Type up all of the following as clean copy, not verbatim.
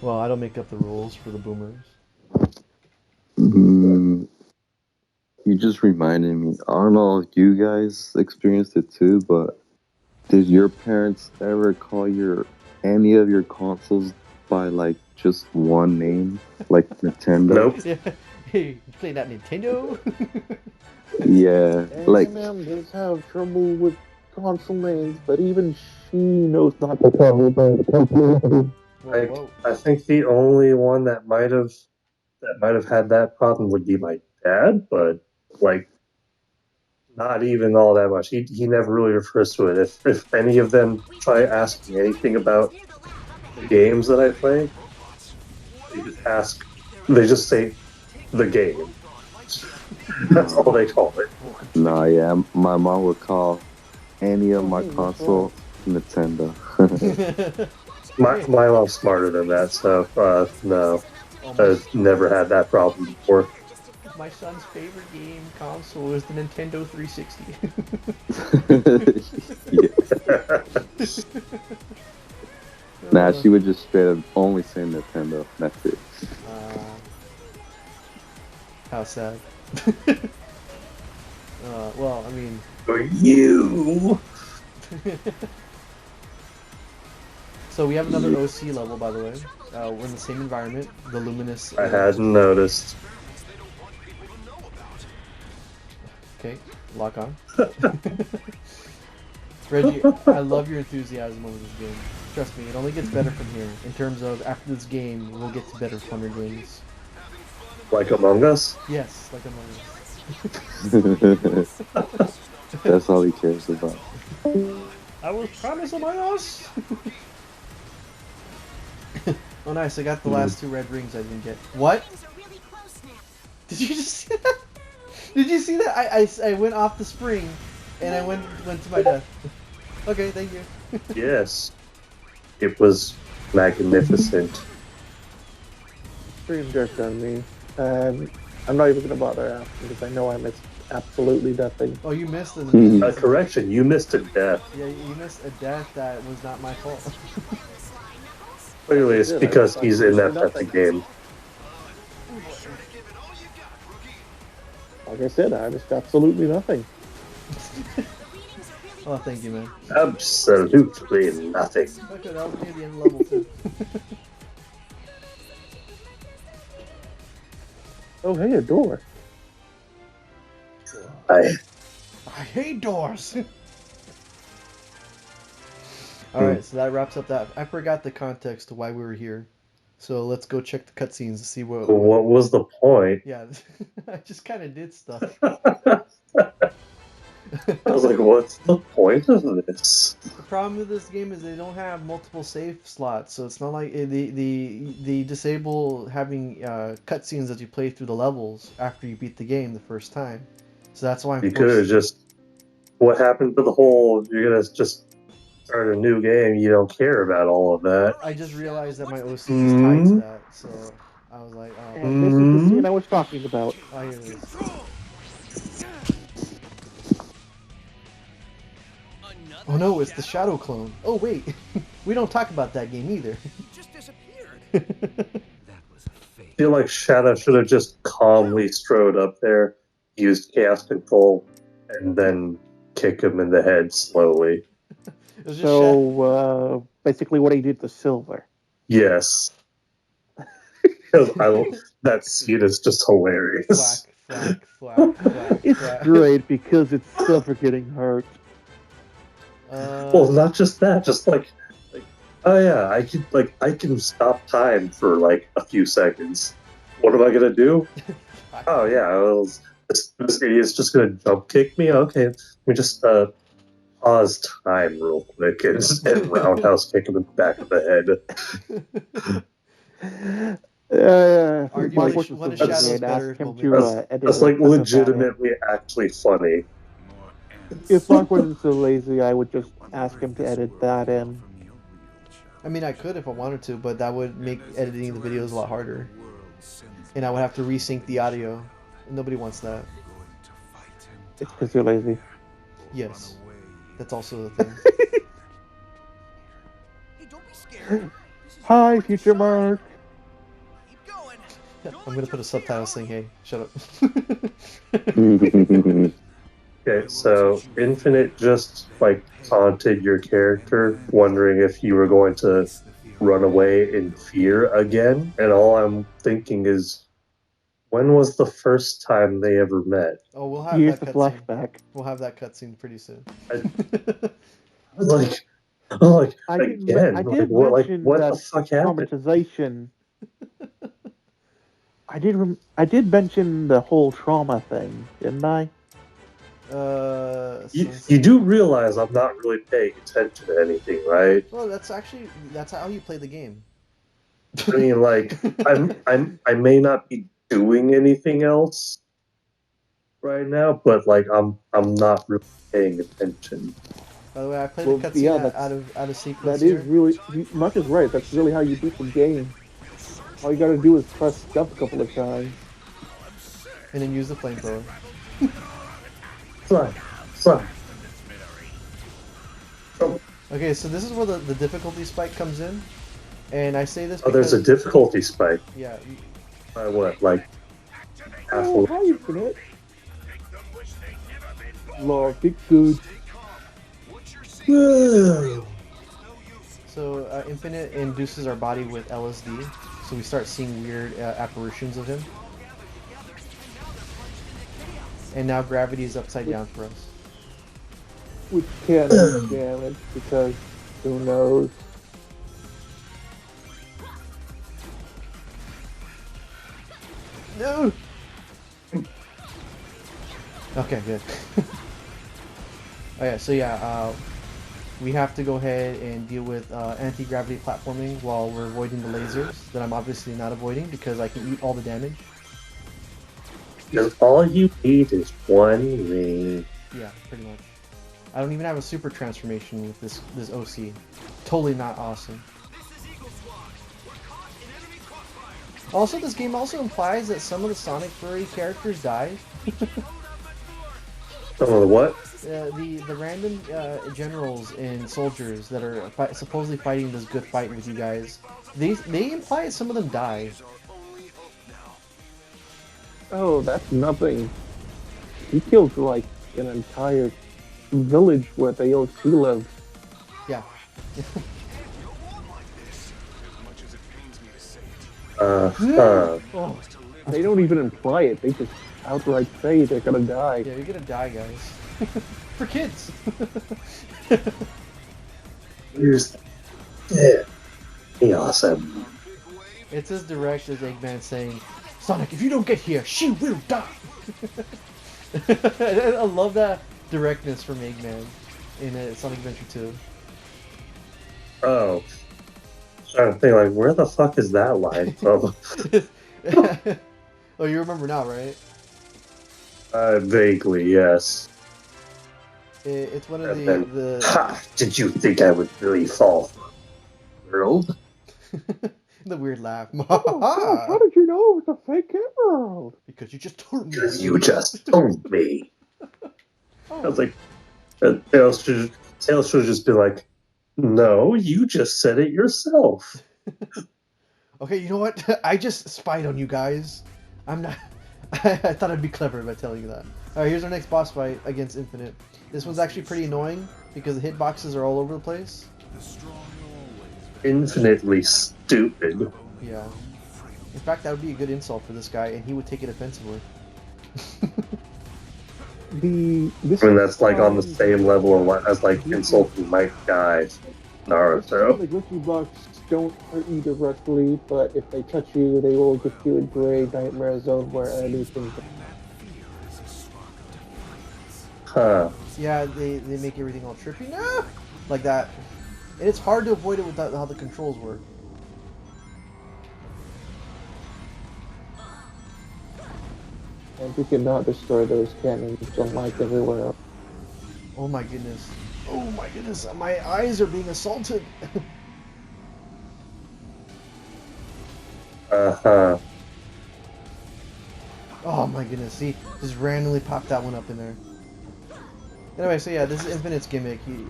Well, I don't make up the rules for the boomers. Mm, you just reminded me. I don't know if you guys experienced it too, but did your parents ever call your any of your consoles by like just one name, like Nintendo? Nope. Yeah. Hey, you play that Nintendo? Yeah, like Eminem does have trouble with console names, but even she knows not to call me by the console name. Whoa, Like whoa. I think the only one that might have had that problem would be my dad, but like not even all that much. He never really refers to it. If any of them try asking anything about the games that I play, they just ask. They just say the game. That's all no, they call it. no, yeah. My mom would call any of Oh, my hey, what's wrong? console Nintendo. My Hey, my mom's smarter than that, so no, oh, I've never had that problem before. my son's favorite game console is the Nintendo 360. Yeah. Nah, uh, she would just straight up only say Nintendo. That's it. uh, how sad. Well, I mean, For you, so we have another Yeah. OC level, by the way. We're in the same environment. The luminous. I hadn't noticed. Okay, lock on. Reggie, I love your enthusiasm over this game. Trust me, it only gets better from here. In terms of after this game, we'll get to better, funner games. Like Among Us. Yes, like Among That's Us. all he cares about. I was promised Among Us. Oh, nice! I got the Mm. last two red rings I didn't get. What? Did you just see that? Did you see that? I went off the spring, and I went to my death. Okay, thank you. Yes, it was magnificent. Stream jerked on me. I'm not even going to bother asking because I know I missed absolutely nothing. Oh, you missed a Mhm. Correction, you missed a death. yeah, you missed a death that was not my fault. Clearly, Like I it's said, I because missed he's in absolutely that type of nothing. game. Like I said, I missed absolutely nothing. Oh, thank you, man. Absolutely nothing. Okay, that was near the end level too. Oh, hey, a door. I I hate doors. All right, so that wraps up that. I forgot the context to why we were here. So let's go check the cutscenes to see what. what was the point? Yeah, I just kind of did stuff. I was like, what's the point of this? The problem with this game is they don't have multiple save slots, so it's not like they disable having cutscenes as you play through the levels after you beat the game the first time. So that's why I'm You could have forced. just. What happened to the whole? You're gonna just start a new game. You don't care about all of that. I just realized that my OC is tied to Hmm. that, so I was like, oh, And this is the Hmm. scene I was talking about. oh, here it is. Oh no, it's the Shadow clone. Oh wait, we don't talk about that game either. I feel like Shadow should have just calmly strode up there, used chaos control, and then kick him in the head slowly. It was just So, basically what he did to Silver. Yes, because that scene is just hilarious. thwack, thwack, thwack, thwack, It's thwack. great because it's Silver getting hurt. Well, not just that, just like, oh yeah, I can stop time for like a few seconds. What am I gonna do? Oh yeah, well, this idiot's just gonna jump kick me. Okay, let me just pause time real quick and roundhouse kick him in the back of the head. Mark Arguably, was one of so That's Shadow's and asked better him to moments. edit that's it like because of that. And legitimately actually funny. if Mark wasn't so lazy, I would just ask him to edit that in. I mean, I could if I wanted to, but that would make editing the videos a lot harder, and I would have to resync the audio. Nobody wants that. It's because you're lazy. Yes, that's also the thing. Hi, future Mark. I'm gonna put a subtitle saying, "Hey, shut up." Okay, so Infinite just like taunted your character, wondering if you were going to run away in fear again. And all I'm thinking is, when was the first time they ever met? Oh, we'll have Here's that the cutscene. flashback. We'll have that cutscene pretty soon. I, I was like, oh, like I again, did like mention what the that fuck happened? traumatization. I did mention the whole trauma thing, didn't I? You do realize I'm not really paying attention to anything, right? Well, that's how you play the game. I mean, like I may not be doing anything else right now, but like I'm not really paying attention. By the way, I played the Well, yeah, cutscene out of sequence that is here. really Much is right. That's really how you beat the game. All you gotta do is press stuff a couple of times. And then use the flamethrower. Fly, fly. Oh, Okay, so this is where the difficulty spike comes in. And I say this oh, there's because, a difficulty spike. yeah, By what? Like Oh, halfway? hi, Infinite. Love, be good. Whoa. so Infinite induces our body with LSD, so we start seeing weird apparitions of him. And now gravity is upside down for us. Which can't do damage because who knows? No! Okay, good. Okay, so yeah, we have to go ahead and deal with anti-gravity platforming while we're avoiding the lasers that I'm obviously not avoiding because I can eat all the damage. Because all you need is one ring. Yeah, pretty much. I don't even have a super transformation with this OC. Totally not awesome. Also, this game also implies that some of the Sonic furry characters die. Oh, what? The random generals and soldiers that are supposedly fighting this good fight with you guys, they imply some of them die. Oh, that's nothing. He killed like an entire village where the OC live. Yeah. Oh, They don't even imply it. They just outright say they're gonna die. yeah, you're gonna die, guys. For kids. Here's yeah. Be awesome. It's as direct as Eggman saying, "Sonic, if you don't get here, she will die." I love that directness from Eggman in Sonic Adventure 2. Oh, trying to think like where the fuck is that line from? Oh, you remember now, right? Vaguely, yes. It's one of And then, the ha! Did you think I would really fall for the world? the weird laugh. Oh gosh, how did you know it was a fake emerald? Because you just told me. Because you just told me. I was Oh, like, Tails should have just been like, no, you just said it yourself. Okay, you know what? I just spied on you guys. I'm not. I thought I'd be clever by telling you that. All right, here's our next boss fight against Infinite. This one's actually pretty annoying because the hitboxes are all over the place. Infinitely stupid. Yeah. In fact, that would be a good insult for this guy, and he would take it offensively. this I mean, that's like on the same level as like insulting Mike Guy from Naruto. The glitchy blocks don't hurt you directly, but if they touch you, they will get you into a nightmare zone where anything. Huh. Yeah, they make everything all trippy. No! Like that. And it's hard to avoid it without how the controls work. And you cannot destroy those cannons unlike everywhere else. Oh my goodness. Oh my goodness. My eyes are being assaulted. Uh-huh. Oh my goodness. See, just randomly popped that one up in there. Anyway, so yeah, this is Infinite's gimmick. You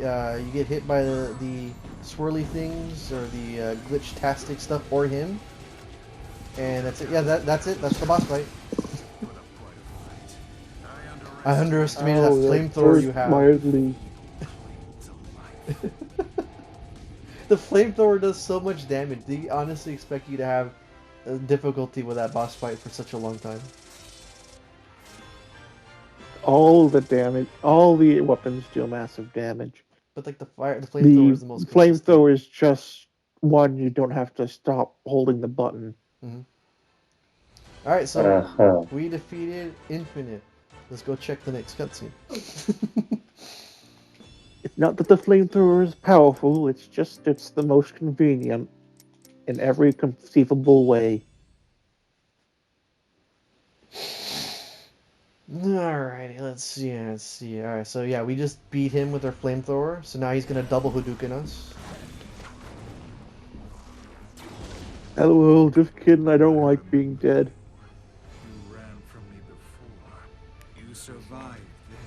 get hit by the swirly things or the glitch-tastic stuff or him, And that's it. Yeah, that's it. That's the boss fight. I underestimated that Oh, that flamethrower hurt you have. mildly. The flamethrower does so much damage. They honestly expect you to have difficulty with that boss fight for such a long time. All the damage, all the weapons deal massive damage. But like the flamethrower The is the most consistent. flamethrower is just one you don't have to stop holding the button. Mm-hmm. All right, so Uh-huh. we defeated Infinite. Let's go check the next cutscene. It's not that the flamethrower is powerful, it's just it's the most convenient in every conceivable way. Alrighty, let's see. Let's see. All right, so yeah, we just beat him with our flamethrower. So now he's gonna double Hadouken us. LOL, just kidding, I don't like being dead. You ran from me before. You survived then,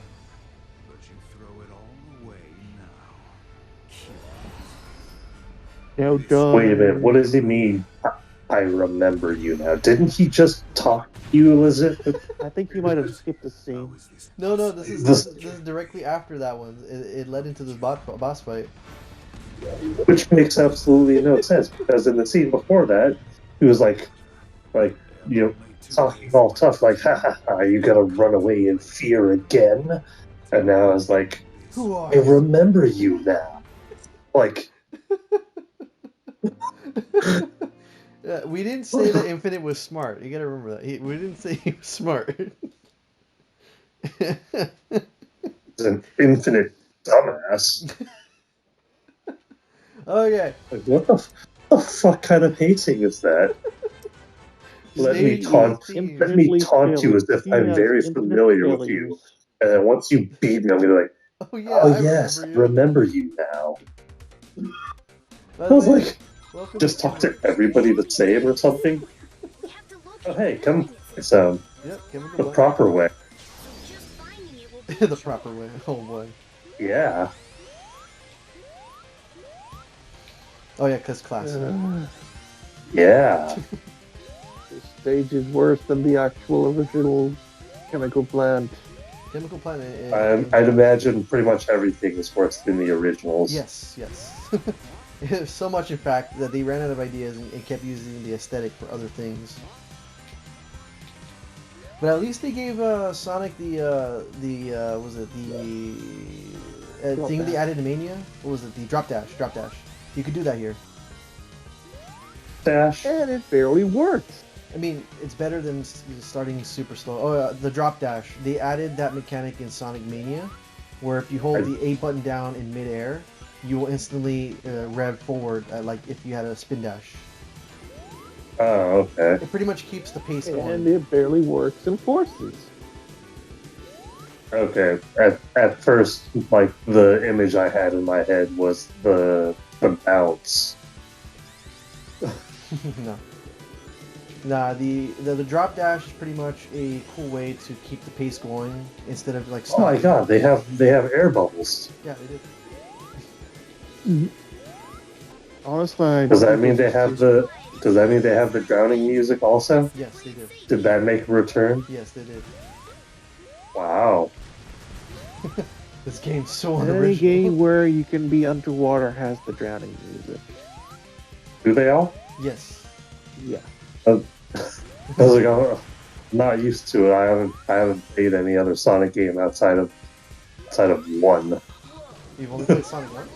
but you throw it all away now. Now Wait a minute. What die. does he mean? I remember you now. Didn't he just talk to you, Elizabeth? I think he might have skipped a scene. No, no, this is This- this is directly after that one. It led into this boss fight. Which makes absolutely no sense because in the scene before that, he was like, you know, talking all tough, like, ha ha ha, you gotta run away in fear again. And now it's like, Who are I you? remember you now. Like, Yeah, we didn't say that Infinite was smart. You gotta remember that. We didn't say he was smart. he's an infinite dumbass. Okay. Like, what the fuck kind of pacing is that? Let me taunt you as if I'm very familiar with you. And then once you beat me, I'm gonna be like, Oh yeah, oh I yes, I remember you. remember you now. By I the was way, like, welcome just to talk to everybody the same or something. Oh hey, come. It's Yep, give it the proper way. the proper way. Oh boy. Yeah. Oh yeah, cause classic. Yeah. This stage is worse than the actual original chemical plant. Chemical Planet. I'd imagine pretty much everything is worse than the originals. Yes, yes. So much, in fact, that they ran out of ideas and kept using the aesthetic for other things. But at least they gave Sonic the was it the thing they added to Mania? What was it? The drop dash. Drop dash. You could do that here. Dash. And it barely works. I mean, it's better than starting super slow. Oh, the drop dash. They added that mechanic in Sonic Mania, where if you hold the A button down in midair, you will instantly rev forward, like if you had a spin dash. Oh, okay. It pretty much keeps the pace going. And it barely works in Forces. Okay. At first, like the image I had in my head was the bounce. No. Nah, the drop dash is pretty much a cool way to keep the pace going instead of like Oh my stopping. god, they have air bubbles. Yeah, they did. Honestly, I Does don't that think mean this they have the drowning music also? Yes, they did. Did that make a return? Yes, they did. Wow. This game's so Any unoriginal. game where you can be underwater has the drowning music. Do they all? Yes. Yeah. I was like, I'm not used to it. I haven't played any other Sonic game outside of one. You've only played Sonic 1?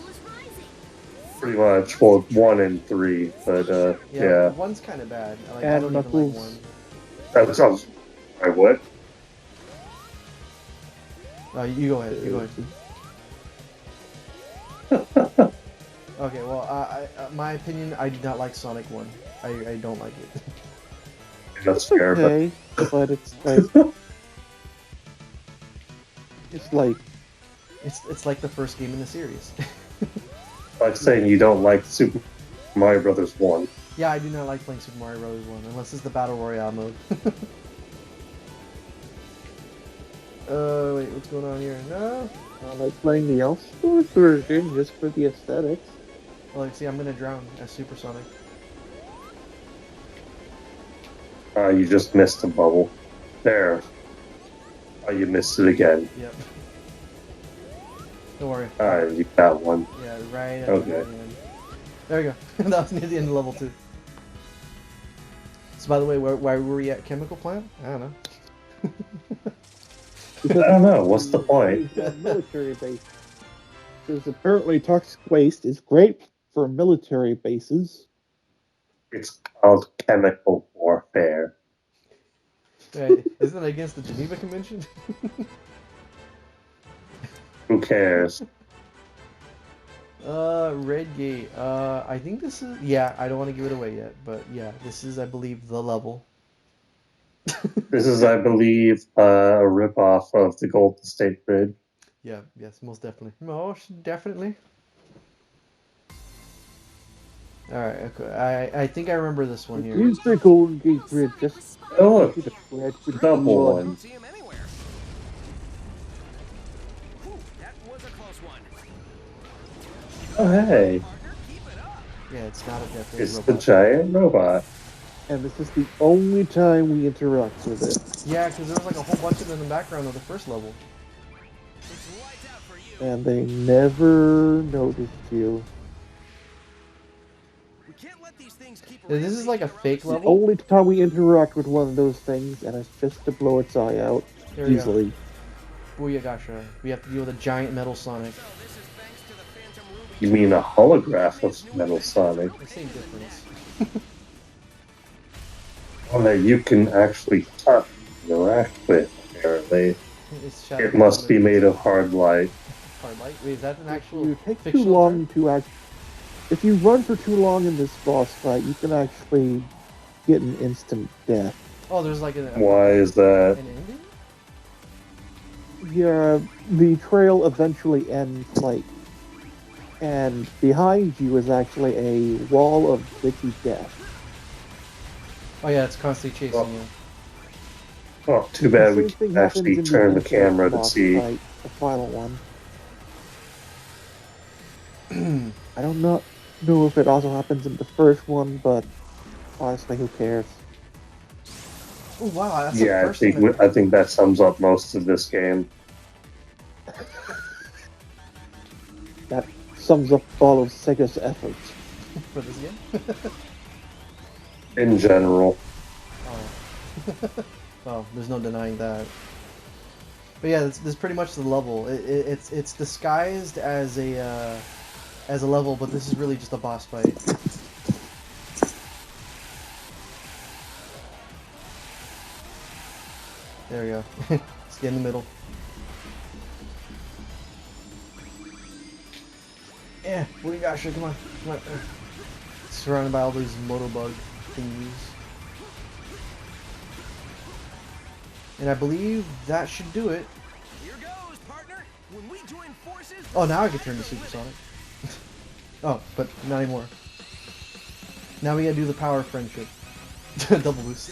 Pretty much. Well, 1 and 3, but yeah. One's kind of bad. Like, I And don't even Knuckles. like one. That sounds. I what? You go ahead. You go ahead. Okay, well, my opinion, I do not like Sonic 1. I don't like it. That's fair, but Okay, but it's like it's like It's like the first game in the series. like saying you don't like Super Mario Brothers 1. Yeah, I do not like playing Super Mario Bros. 1, unless it's the Battle Royale mode. Wait, what's going on here? No? I like playing the Elseworlds version just for the aesthetics. Well, like, see, I'm gonna drown as Super Sonic. You just missed a bubble. There. Oh, you missed it again. Yep. Don't worry. You got one. Yeah, right at Okay. the end. There we go. That was near the end of level 2. So by the way, why were we at chemical plant? I don't know. I don't know. What's the point? It's a military base. Because apparently toxic waste is great for military bases. It's called chemical warfare. Right. Isn't it against the Geneva Convention? Who cares? Red Gate. I think this is... Yeah, I don't want to give it away yet, but yeah, this is, I believe, the level. This is, I believe, a ripoff of the Golden State Bridge. Yeah, yes, most definitely. Most definitely. Alright, okay. I think I remember this one here. Use the Golden Gate Bridge. Just Oh, look. see the bridge with Double blue on. one. Don't see him anywhere. Whew, that was a close one. Oh, hey. Partner, keep it up. Yeah, it's not a Death Ray It's robot. the giant robot. And this is the only time we interact with it. Yeah, because there was like a whole bunch of them in the background of the first level. It's lights out for you. And they never noticed you. We can't let these things keep Yeah, this is like a rampaging fake around the level. Only time we interact with one of those things, and it's just to blow its eye out There we go. easily. Booyakasha. We have to deal with a giant metal Sonic. city. So this is thanks to the Phantom Ruby. You mean a holograph of Metal Sonic? The same difference. One that you can actually touch and interact with, apparently. It's It must be made of hard light. Hard light. Wait, is that an If actual you take too fictional long term? to act, if you run for too long in this boss fight, you can actually get an instant death. Oh, there's like Why is that? an ending? Yeah, the trail eventually ends like, and behind you is actually a wall of glitchy death. Oh yeah, it's constantly chasing Oh. you. Oh, too bad we Same thing can happens actually in turn the infinite camera to boss see. fight, the final one. I don't know if it also happens in the first one, but honestly, who cares? Oh wow, that's Yeah, the I first think thing I think that sums up most of this game. That sums up all of Sega's efforts. for this game. In general, Oh. Well, there's no denying that. But yeah, this is pretty much the level. It's disguised as a level, but this is really just a boss fight. There we go. Let's get in the middle. Yeah, what do you got? Come on, come on. Surrounded by all these motobug thingies. And I believe that should do it. Here goes, partner. When we join forces. Oh, now I can turn to Supersonic. Oh, but not anymore. Now we gotta do the power of friendship. Double boost.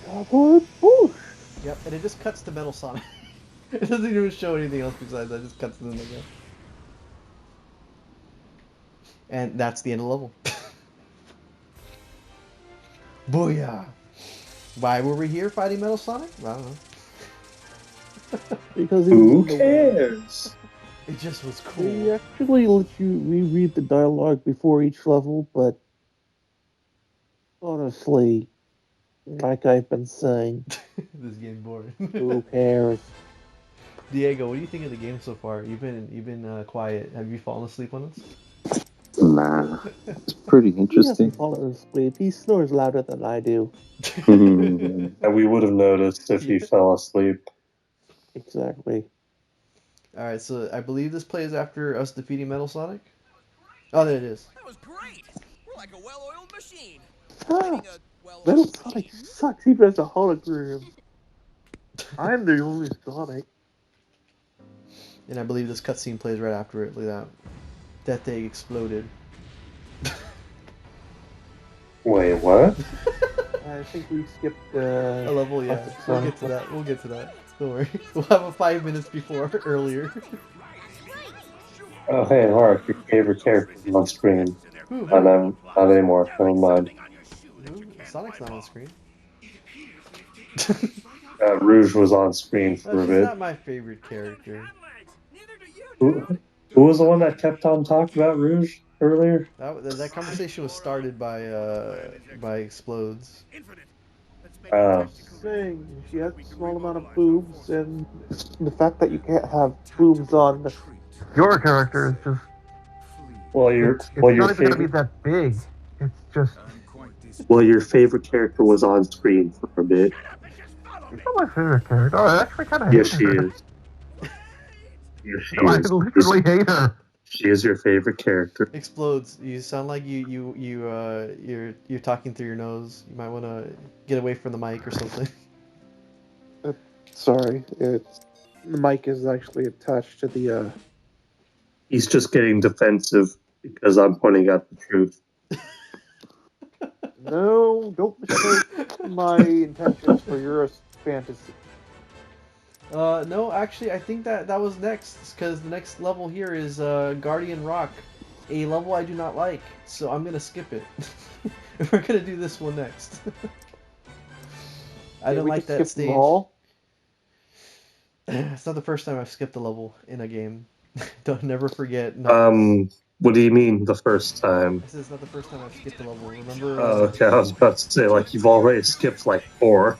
Double boost. Double push! Yep, and it just cuts to Metal Sonic. It doesn't even show anything else besides that, it just cuts to them again. And that's the end of the level. Booyah! Why were we here fighting Metal Sonic? I don't know. Because it who was in the way. cares? It just was We cool. actually let you reread the dialogue before each level, but honestly, like I've been saying, This game's boring. who cares? Diego, what do you think of the game so far? You've been quiet. Have you fallen asleep on us? Nah, it's pretty He interesting. hasn't fallen asleep. He snores louder than I do. And we would have noticed if he Yeah. fell asleep. Exactly. Alright, so I believe this plays after us defeating Metal Sonic. Oh, there it is. That was great. We're like a well-oiled machine. Ah, Fighting a Metal well-oiled Sonic team. sucks even as a hologram. I'm the only Sonic. And I believe this cutscene plays right after it. Look at that. That thing exploded. Wait, what? I think we skipped A level, yeah. Classic We'll Sonic. get to that. We'll get to that. Don't worry. We'll have a 5 minutes before earlier. Oh, hey, Mark, your favorite character is on screen. Who? Not anymore. Never mind. Who? Sonic's not on screen. Rouge was on screen No, for a she's bit. not my favorite character. Who was the one that kept on talking about Rouge earlier? That conversation was started by Explodes. Saying she has a small amount of boobs, and the fact that you can't have boobs on your character is just Well, it's well, your not even gonna be favorite that big. It's just well, your favorite character was on screen for a bit. she's not my favorite character. Oh, I actually kind of Yes, hate she her. is. Yes, she No, I is. literally hate her. She is your favorite character. Explodes. You sound like you're talking through your nose. You might want to get away from the mic or something. Sorry, the mic is actually attached to the. He's just getting defensive because I'm pointing out the truth. No, don't mistake my intentions for your fantasy. No, actually, I think that was next because the next level here is Guardian Rock, a level I do not like. So I'm gonna skip it. We're gonna do this one next. I don't we like could that skip them stage. all. It's not the first time I've skipped a level in a game. Don't never forget. What do you mean the first time? This is not the first time I've skipped a level. Remember? Oh, okay, I was about to say like you've already skipped like 4.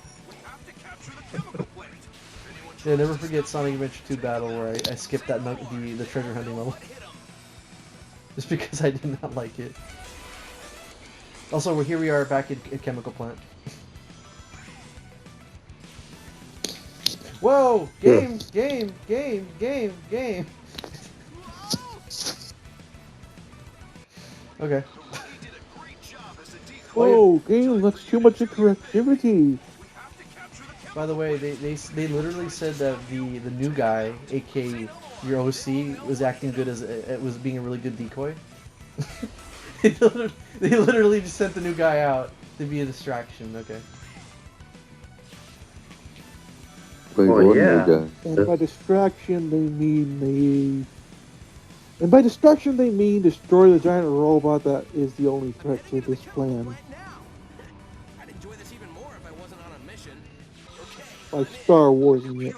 Yeah, never forget Sonic Adventure 2 battle where I skipped the treasure hunting level. Just because I did not like it. Also, here we are back at Chemical Plant. Whoa! Game! Game! Game! Game! Game! Okay. Whoa, game looks too much interactivity. By the way, they literally said that the new guy, aka your OC, was acting good as it was being a really good decoy. They literally just sent the new guy out to be a distraction. Okay. Wait, Oh, what yeah. new guy? And by distraction, they mean And by distraction, they mean destroy the giant robot that is the only threat to this plan. I'd enjoy this even more if I wasn't on a mission. Okay. By Star Warsing it.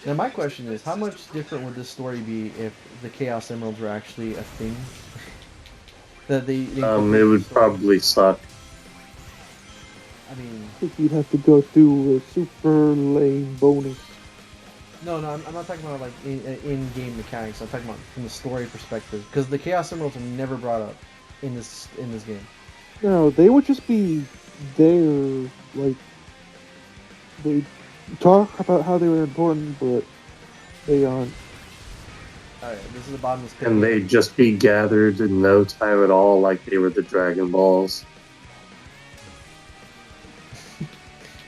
Now my question is, how much different would this story be if the Chaos Emeralds were actually a thing? That they It incorporated would the story? probably suck. I mean, I think you'd have to go through a super lame bonus. no, I'm not talking about like in-game mechanics. I'm talking about from the story perspective, because the Chaos Emeralds are never brought up in this game. No, they would just be there, like, they talk about how they were important, but they aren't. Alright, this is the bottomless pit. And they'd just be gathered in no time at all like they were the Dragon Balls.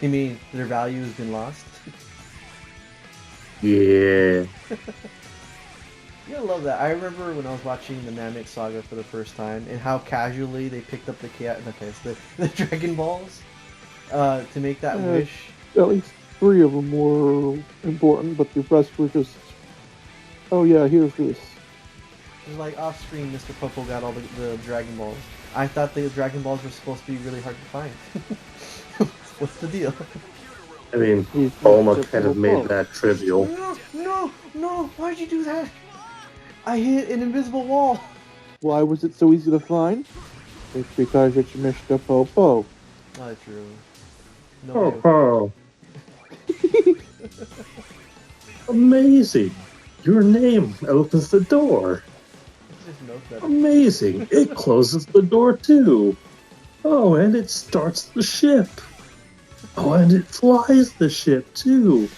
You mean their value has been lost? Yeah. You gotta love that. I remember when I was watching the Namek Saga for the first time, and how casually they picked up the the Dragon Balls to make that Yeah. wish. At least 3 of them were important, but the rest were just, oh yeah, here's this. It was like off screen, Mr. Popo got all the Dragon Balls. I thought the Dragon Balls were supposed to be really hard to find. What's the deal? I mean, He's Bulma just kind of a made little that trivial. No! Why'd you do that? I hit an invisible wall. Why was it so easy to find? It's because it's Mr. Popo. Not true. No. Oh, amazing! Your name opens the door. Just note that. Amazing! It closes the door too. Oh, and it starts the ship. Oh, and it flies the ship too.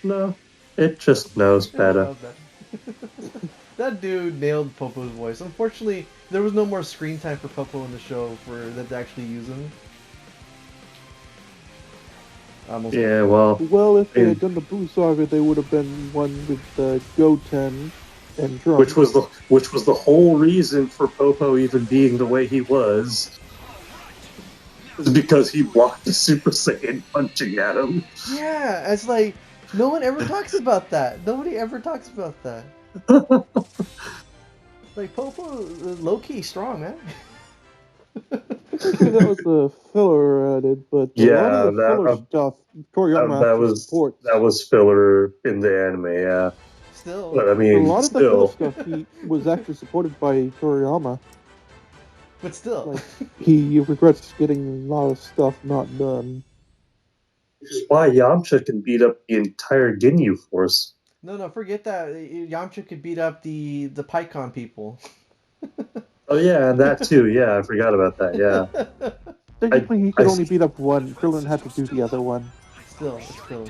No, it just knows better. That dude nailed Popo's voice. Unfortunately, there was no more screen time for Popo in the show for them to actually use him. Yeah, well, Well, if they had done the Boo Saga, they would have been one with Goten and Trunks. which was the whole reason for Popo even being the way he was. Is because he blocked the Super Saiyan punching at him. Yeah, it's like no one ever talks about that. Nobody ever talks about that. Like Popo, low key strong, man. Technically, that was the filler added, but a lot of Yeah, the filler stuff Toriyama actually supports. that was filler in the anime. Yeah, Still, but I A mean, lot of the filler still, stuff he was actually supported by Toriyama. but still. Like he regrets getting a lot of stuff not done. which is why Yamcha can beat up the entire Ginyu force. No, forget that. Yamcha could beat up the PyCon people. Oh yeah, and that too. Yeah, I forgot about that. Yeah, I, Technically, he I could only beat up one. Krillin had to do the other one. Still, it's still.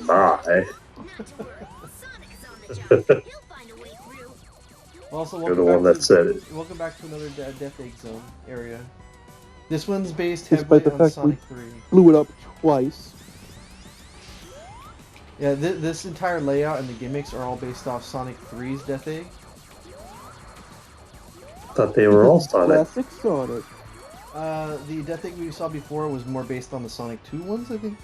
my. Also, You're the one that said it. welcome back to another Death Egg Zone area. This one's based Despite heavily the on fact we Sonic 3. blew it up twice. Yeah, this entire layout and the gimmicks are all based off Sonic 3's Death Egg. Thought they were all Because it's Sonic. classic Sonic. The Death Egg we saw before was more based on the Sonic 2 ones, I think.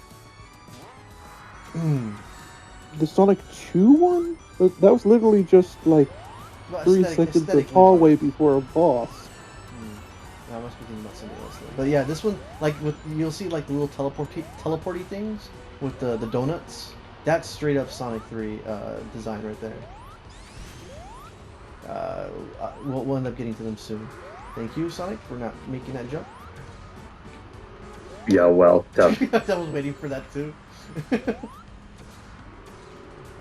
The Sonic 2 one? That was literally just like Well, 3 seconds of aesthetically, hallway before a boss. I must be thinking about something else though. But yeah, this one, like with you'll see like the little teleporty things with the donuts. That's straight up Sonic 3 design right there. We'll end up getting to them soon. Thank you, Sonic, for not making that jump. Yeah, welcome. I was waiting for that too.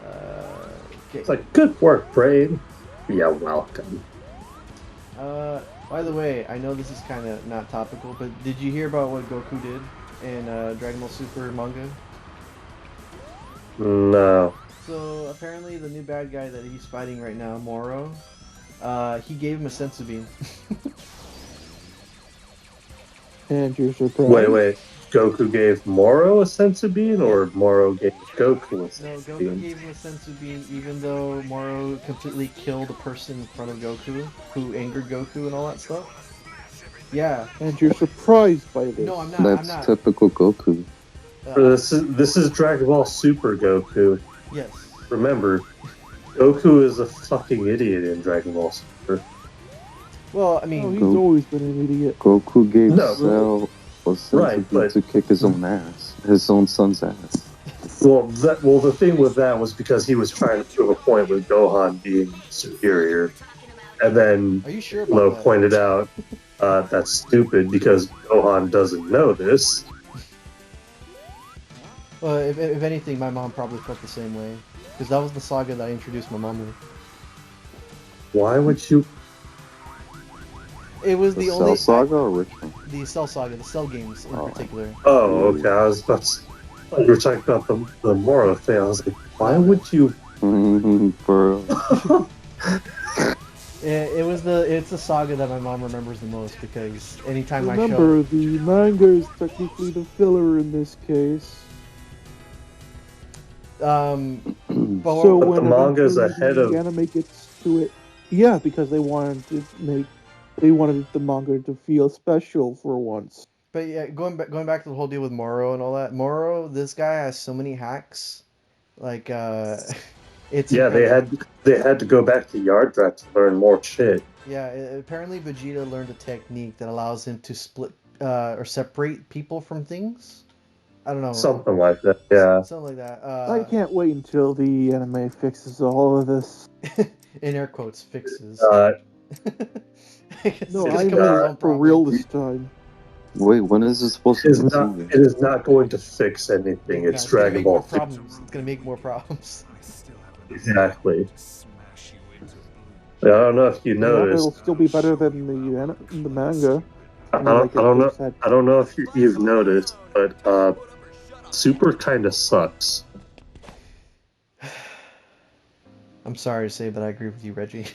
Okay. It's like good work, Brain. Yeah, welcome. By the way, I know this is kind of not topical, but did you hear about what Goku did in Dragon Ball Super manga? No. So apparently, the new bad guy that he's fighting right now, Moro, he gave him a sensu bean. And you're surprised. Wait. Goku gave Moro a sensu bean, or Moro gave Goku a sensu No, Goku bean? gave him a sensu bean, even though Moro completely killed a person in front of Goku, who angered Goku and all that stuff. Yeah. And you're surprised by this. No, I'm not. That's typical Goku. This is Dragon Ball Super Goku. Yes. Remember, Goku is a fucking idiot in Dragon Ball Super. Well, I Oh, mean, he's always been an idiot. Goku gave No, Cell a sense but- to kick his own ass, his own son's ass. Well, the thing with that was because he was trying to prove a point with Gohan being superior, and then are you sure Lo about that? pointed out that's stupid because Gohan doesn't know this. Well, if anything, my mom probably felt the same way, because that was the saga that I introduced my mom with. Why would you? It was The the Cell only Saga or which one? the Cell saga, the Cell games in Oh. particular. Oh, okay. I was about to. We were talking about the Moro thing. I was like, why would you? Bro. It's the saga that my mom remembers the most, because anytime Remember, the manga is technically the filler in this case. but So But when the manga's eventually ahead the of- anime gets to it, yeah, because they wanted the manga to feel special for once. But yeah, going back to the whole deal with Moro and all that. Moro, this guy has so many hacks. Like it's Yeah, incredible. they had to go back to Yardrat to learn more shit. Yeah, apparently Vegeta learned a technique that allows him to split or separate people from things. I don't know. Something like that. Yeah. Something like that. I can't wait until the anime fixes all of this. In air quotes, fixes. No, It's I not- mean for real this time. Wait, when is this supposed It to is not. continue? It is not going to fix anything. It's gonna Dragon make Ball. more problems. It's gonna make more problems. I still have Exactly. to smash you into I don't know if you Yeah, it'll noticed. still be better than the manga. I don't know. I don't know if you've noticed, but Super kind of sucks. I'm sorry to say, but I agree with you, Reggie.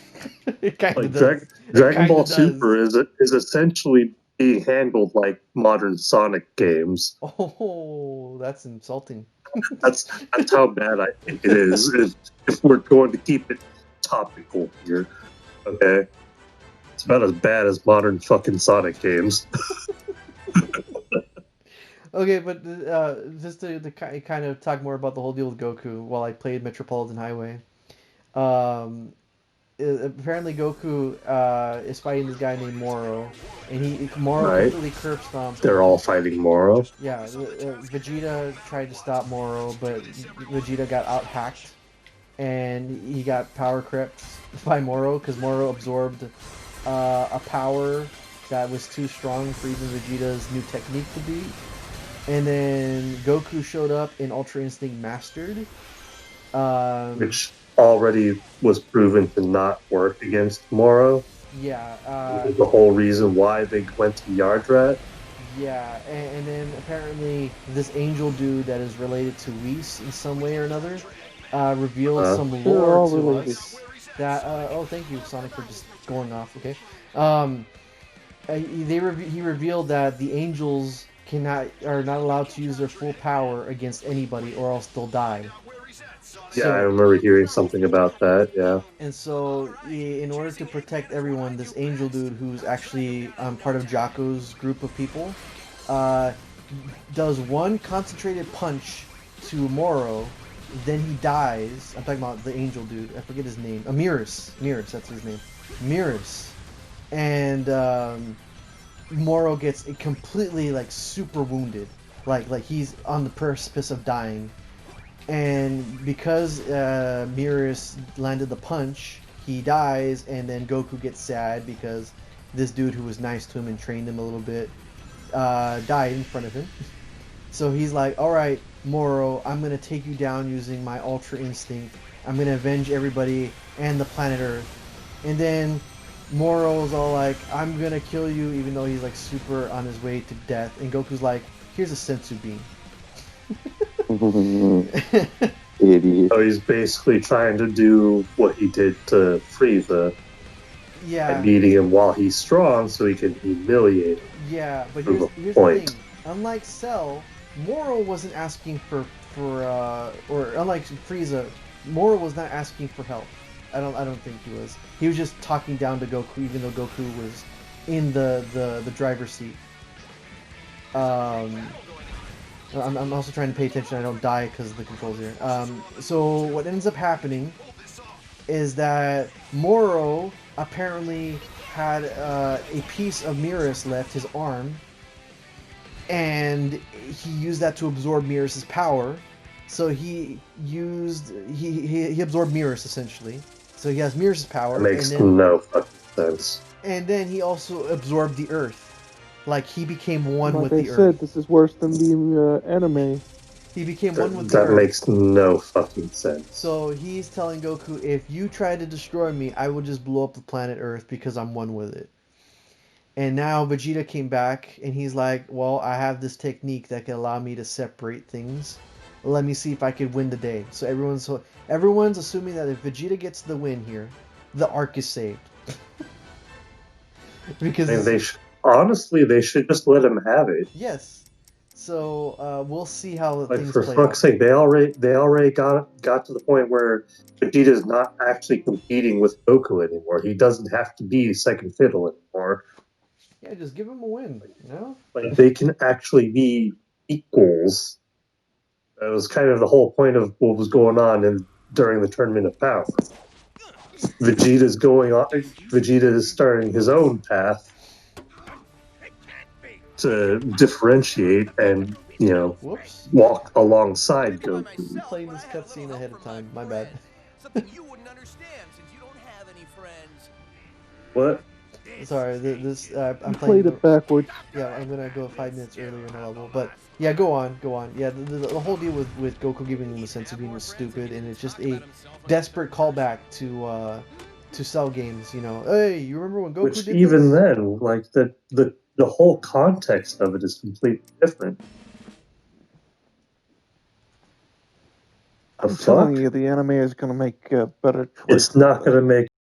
It kind of Like does. Dragon kinda Ball does. Super is essentially being handled like modern Sonic games. Oh, that's insulting. That's how bad I think it is. If we're going to keep it topical here, okay, it's about as bad as modern fucking Sonic games. Okay, but just to kind of talk more about the whole deal with Goku while I played Metropolitan Highway. apparently Goku is fighting this guy named Moro, and Moro Right. completely curb stomped. They're all fighting Moro. Yeah, Vegeta tried to stop Moro, but Vegeta got out hacked, and he got power crept by Moro because Moro absorbed a power that was too strong for even Vegeta's new technique to beat. And then Goku showed up in Ultra Instinct Mastered. Which already was proven to not work against Moro. Yeah, The whole reason why they went to Yardrat. yeah, and then apparently this angel dude that is related to Whis in some way or another revealed some They're lore all to related. us that oh, thank you Sonic for just going off. Okay, um, he revealed that the angels are not allowed to use their full power against anybody or else they'll die. Yeah, I So remember hearing something about that. Yeah. and so, in order to protect everyone, this angel dude, who's actually part of Jocko's group of people, uh, does one concentrated punch to Moro, then he dies. I'm talking about the angel dude. I forget his name. Amiris. Miris, that's his name. Miris. And Moro gets completely like super wounded, like he's on the precipice of dying. And because Miris landed the punch, he dies, and then Goku gets sad because this dude who was nice to him and trained him a little bit died in front of him. So he's like, all right, Moro, I'm going to take you down using my Ultra Instinct. I'm going to avenge everybody and the planet Earth. And then Moro's all like, I'm going to kill you, even though he's like super on his way to death. And Goku's like, here's a sensu bean. Idiot. So he's basically trying to do what he did to Frieza Yeah. by beating him while he's strong so he can humiliate him. Yeah, but Prove here's a the point. thing. Unlike Cell, Moro wasn't asking for or unlike Frieza, Moro was not asking for help. I don't think he was. He was just talking down to Goku, even though Goku was in the driver's seat. I'm also trying to pay attention. I don't die because of the controls here. So what ends up happening is that Moro apparently had a piece of Miris left, his arm, and he used that to absorb Miris's power. So he absorbed Miris essentially. So he has Miris's power, That makes no fucking sense. and then he also absorbed the Earth. Like he became one Like with I the said, Earth. this is worse than the anime. He became one with the That Earth. makes no fucking sense. So he's telling Goku, if you try to destroy me, I will just blow up the planet Earth because I'm one with it. And now Vegeta came back and he's like, well, I have this technique that can allow me to separate things. Let me see if I could win the day. So everyone's assuming that if Vegeta gets the win here, the arc is saved. Because And honestly, they should just let him have it. yes. So we'll see how Like things for play fuck's out. sake, they already got to the point where Vegeta's not actually competing with Goku anymore. He doesn't have to be second fiddle anymore. Yeah, just give him a win, you know? Like they can actually be equals. That was kind of the whole point of what was going on during the Tournament of Power. Vegeta is starting his own path to differentiate and Whoops. walk alongside Goku. I'm playing this cutscene ahead of time. My bad. Something you wouldn't understand since you don't have any friends. What? Sorry, I'm You playing. played it backwards. Yeah, I'm gonna go 5 minutes earlier in the level, but yeah, go on. Yeah, the whole deal with Goku giving him the sense of being was stupid, and it's just a desperate callback to Cell games. You know, hey, you remember when Goku Which did even this? then, like the whole context of it is completely different. I'm telling you, the anime is going to make better choices. It's not going to make